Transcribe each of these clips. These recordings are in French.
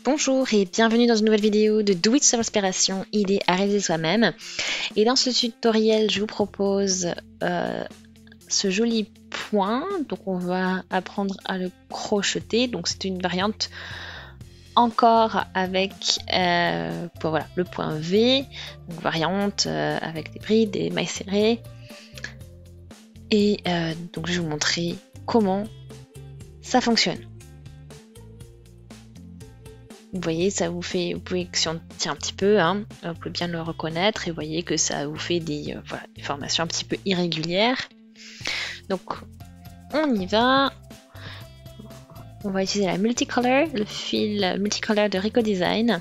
Bonjour et bienvenue dans une nouvelle vidéo de Do It Self Inspiration, idée à réaliser soi-même. Et dans ce tutoriel, je vous propose ce joli point. Donc on va apprendre à le crocheter. Donc c'est une variante encore avec voilà, le point V. Donc variante avec des brides, des mailles serrées. Et donc je vais vous montrer comment ça fonctionne. Vous voyez, ça vous fait, vous pouvez, si on tient un petit peu, hein, vous pouvez bien le reconnaître et vous voyez que ça vous fait des, voilà, des formations un petit peu irrégulières. Donc, on y va. On va utiliser la Multicolor, le fil Multicolor de Rico Design.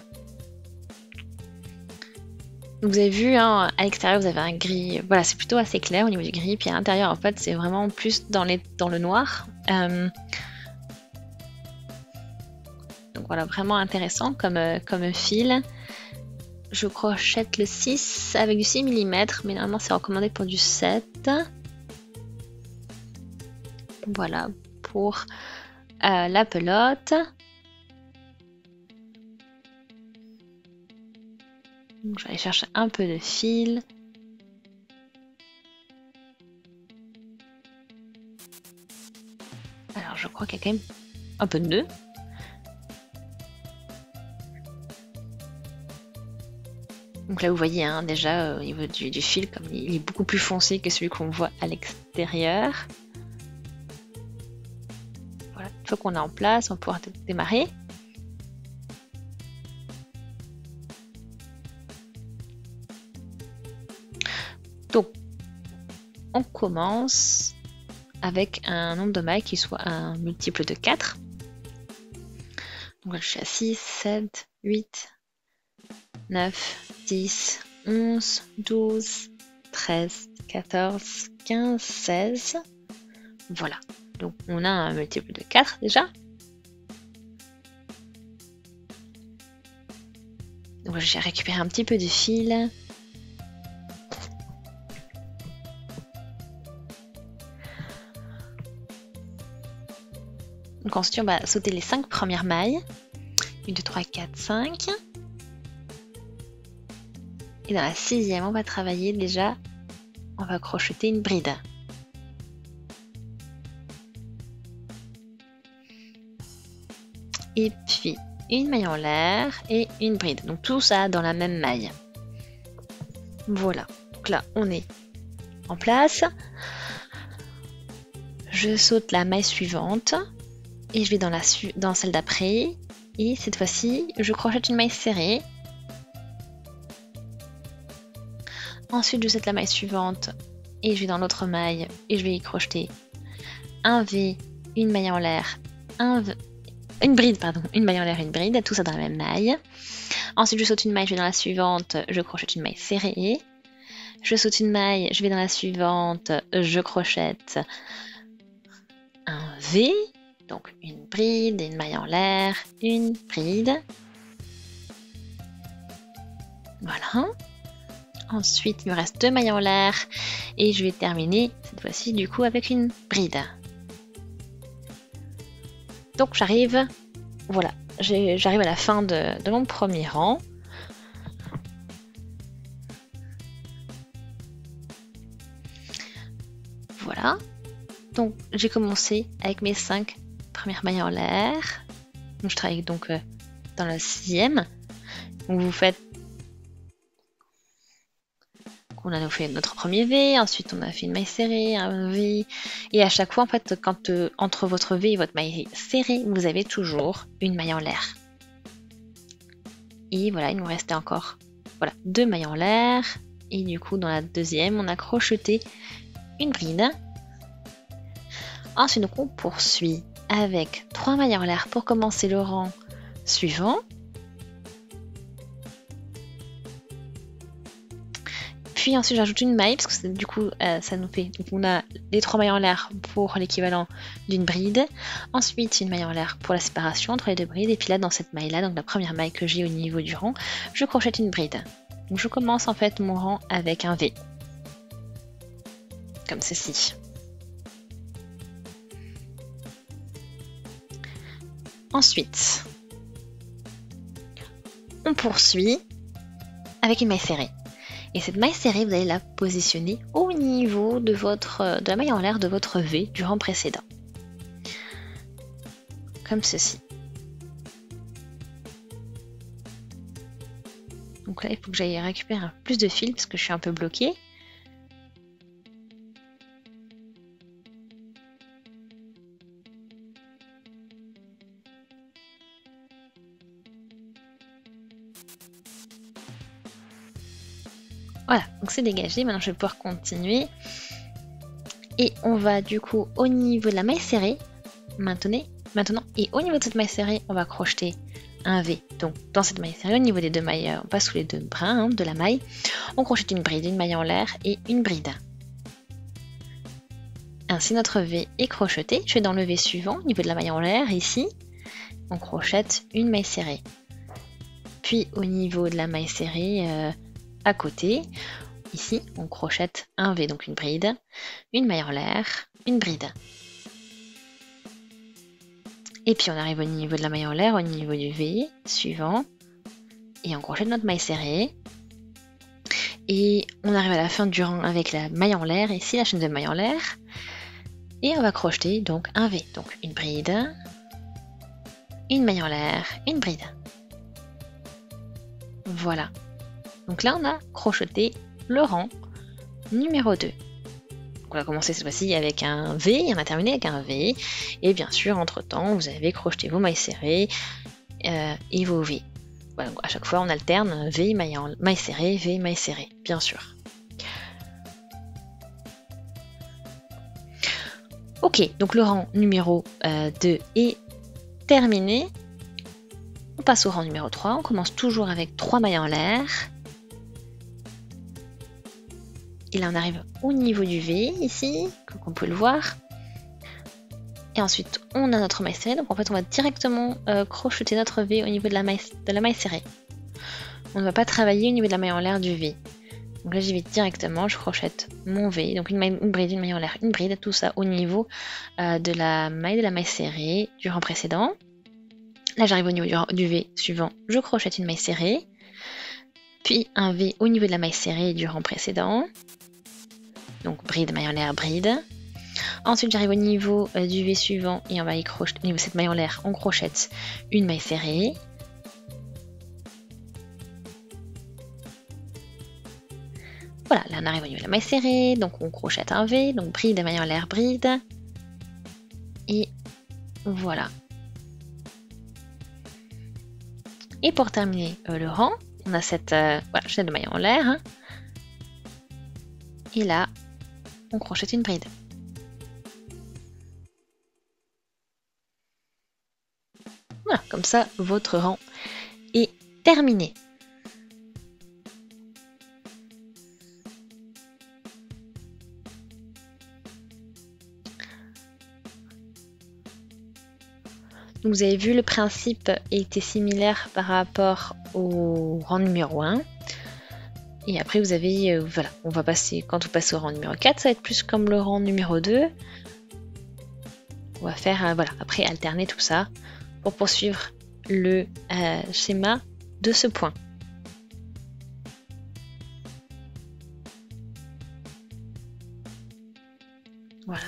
Donc, vous avez vu, hein, à l'extérieur, vous avez un gris. Voilà, c'est plutôt assez clair au niveau du gris. Puis à l'intérieur, en fait, c'est vraiment plus dans le noir. Donc voilà, vraiment intéressant comme fil. Je crochette le 6 avec du 6 mm, mais normalement c'est recommandé pour du 7. Voilà, pour la pelote. Donc, je vais aller chercher un peu de fil. Alors je crois qu'il y a quand même un peu de nœud. Donc là vous voyez hein, déjà au niveau du fil, comme il est beaucoup plus foncé que celui qu'on voit à l'extérieur. Voilà, une fois qu'on est en place, on va pouvoir démarrer. Donc on commence avec un nombre de mailles qui soit un multiple de 4. Donc là je suis à 6, 7, 8, 9, 10, 11, 12, 13, 14, 15, 16. Voilà. Donc on a un multiple de 4 déjà. Donc j'ai récupéré un petit peu de fil. Donc ensuite on va sauter les 5 premières mailles. 1, 2, 3, 4, 5. Et dans la 6e, on va travailler déjà, on va crocheter une bride. Et puis une maille en l'air et une bride. Donc tout ça dans la même maille. Voilà. Donc là, on est en place. Je saute la maille suivante et je vais dans celle d'après. Et cette fois-ci, je crochette une maille serrée. Ensuite, je saute la maille suivante et je vais dans l'autre maille et je vais y crocheter un V, une maille en l'air, une bride, pardon, une maille en l'air, une bride, tout ça dans la même maille. Ensuite, je saute une maille, je vais dans la suivante, je crochette une maille serrée. Je saute une maille, je vais dans la suivante, je crochette un V, donc une bride, une maille en l'air, une bride. Voilà. Ensuite, il me reste 2 mailles en l'air et je vais terminer cette fois-ci du coup avec une bride. Donc j'arrive, voilà, j'arrive à la fin de mon premier rang. Voilà. Donc j'ai commencé avec mes 5 premières mailles en l'air. Donc je travaille donc dans la 6e. Donc vous faites. On a fait notre premier V, ensuite on a fait une maille serrée, un V, et à chaque fois en fait quand entre votre V et votre maille serrée, vous avez toujours une maille en l'air. Et voilà, il nous restait encore voilà, 2 mailles en l'air, et du coup dans la 2e, on a crocheté une bride. Ensuite donc on poursuit avec 3 mailles en l'air pour commencer le rang suivant. Puis ensuite j'ajoute une maille parce que du coup ça nous fait, donc on a les 3 mailles en l'air pour l'équivalent d'une bride, ensuite une maille en l'air pour la séparation entre les deux brides, et puis là dans cette maille là, donc la première maille que j'ai au niveau du rang, je crochette une bride. Donc je commence en fait mon rang avec un V, comme ceci. Ensuite on poursuit avec une maille serrée. Et cette maille serrée, vous allez la positionner au niveau de la maille en l'air de votre V du rang précédent. Comme ceci. Donc là, il faut que j'aille récupérer plus de fil parce que je suis un peu bloquée. Voilà, donc c'est dégagé. Maintenant, je vais pouvoir continuer. Et on va du coup au niveau de la maille serrée, maintenant, et au niveau de cette maille serrée, on va crocheter un V. Donc dans cette maille serrée, au niveau des deux mailles, on passe sous les deux brins de la maille, on crochète une bride, une maille en l'air et une bride. Ainsi notre V est crocheté. Je vais dans le V suivant, au niveau de la maille en l'air, ici, on crochète une maille serrée. Puis au niveau de la maille serrée à côté, ici, on crochète un V, donc une bride, une maille en l'air, une bride. Et puis on arrive au niveau de la maille en l'air, au niveau du V suivant, et on crochète notre maille serrée. Et on arrive à la fin du rang avec la maille en l'air, ici la chaîne de maille en l'air, et on va crocheter donc un V, donc une bride, une maille en l'air, une bride. Voilà. Donc là on a crocheté le rang numéro 2. Donc on va commencer cette fois-ci avec un V, et on a terminé avec un V, et bien sûr entre temps vous avez crocheté vos mailles serrées et vos V. Voilà, donc à chaque fois on alterne V, maille serrée, V, maille serrée, bien sûr. Ok, donc le rang numéro 2 est terminé. On passe au rang numéro 3, on commence toujours avec 3 mailles en l'air. Et là on arrive au niveau du V ici, comme on peut le voir. Et ensuite on a notre maille serrée, donc en fait on va directement crocheter notre V au niveau de la maille serrée. On ne va pas travailler au niveau de la maille en l'air du V. Donc là j'y vais directement, je crochète mon V, donc une bride, une maille en l'air, une bride, tout ça au niveau de la maille serrée du rang précédent. Là j'arrive au niveau du V suivant, je crochète une maille serrée, puis un V au niveau de la maille serrée du rang précédent. Donc bride, maille en l'air, bride. Ensuite j'arrive au niveau du V suivant et on va y crocheter, au niveau de cette maille en l'air, on crochète une maille serrée. Voilà, là on arrive au niveau de la maille serrée, donc on crochète un V, donc bride, maille en l'air, bride. Et voilà. Et pour terminer le rang, on a cette chaîne de maille en l'air. Hein. Et là, on crochète une bride. Voilà, comme ça, votre rang est terminé. Donc vous avez vu, le principe était similaire par rapport au rang numéro 1. Et après vous avez, voilà, on va passer, quand vous passez au rang numéro 4, ça va être plus comme le rang numéro 2. On va faire, voilà, après alterner tout ça pour poursuivre le schéma de ce point. Voilà.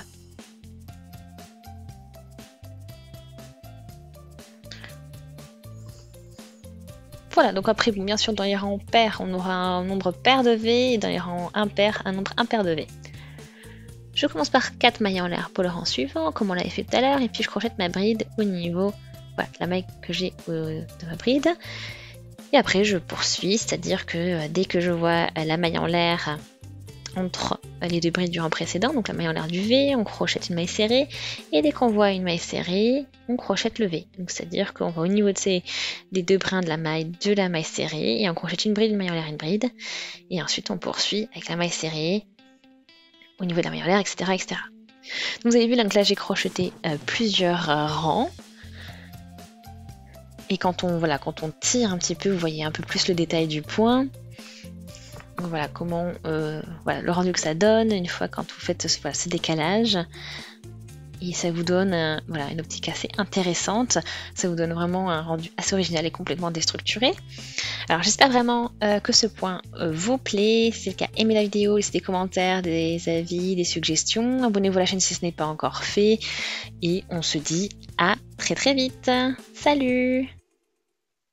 Voilà, donc après, bon, bien sûr, dans les rangs pairs, on aura un nombre pair de V, et dans les rangs impair, un nombre impair de V. Je commence par 4 mailles en l'air pour le rang suivant, comme on l'avait fait tout à l'heure, et puis je crochète ma bride au niveau, voilà, la maille que j'ai de ma bride. Et après, je poursuis, c'est-à-dire que dès que je vois la maille en l'air entre les deux brides du rang précédent, donc la maille en l'air du V, on crochète une maille serrée, et dès qu'on voit une maille serrée, on crochète le V. Donc c'est-à-dire qu'on va au niveau des deux brins de la maille serrée, et on crochète une bride, une maille en l'air, une bride, et ensuite on poursuit avec la maille serrée, au niveau de la maille en l'air, etc., etc. Donc vous avez vu, là, j'ai crocheté plusieurs rangs, et quand on tire un petit peu, vous voyez un peu plus le détail du point. Donc voilà comment voilà, le rendu que ça donne une fois quand vous faites ce décalage. et ça vous donne voilà, une optique assez intéressante. Ça vous donne vraiment un rendu assez original et complètement déstructuré. Alors j'espère vraiment que ce point vous plaît. Si c'est le cas, aimez la vidéo, laissez des commentaires, des avis, des suggestions. Abonnez-vous à la chaîne si ce n'est pas encore fait. Et on se dit à très très vite. Salut!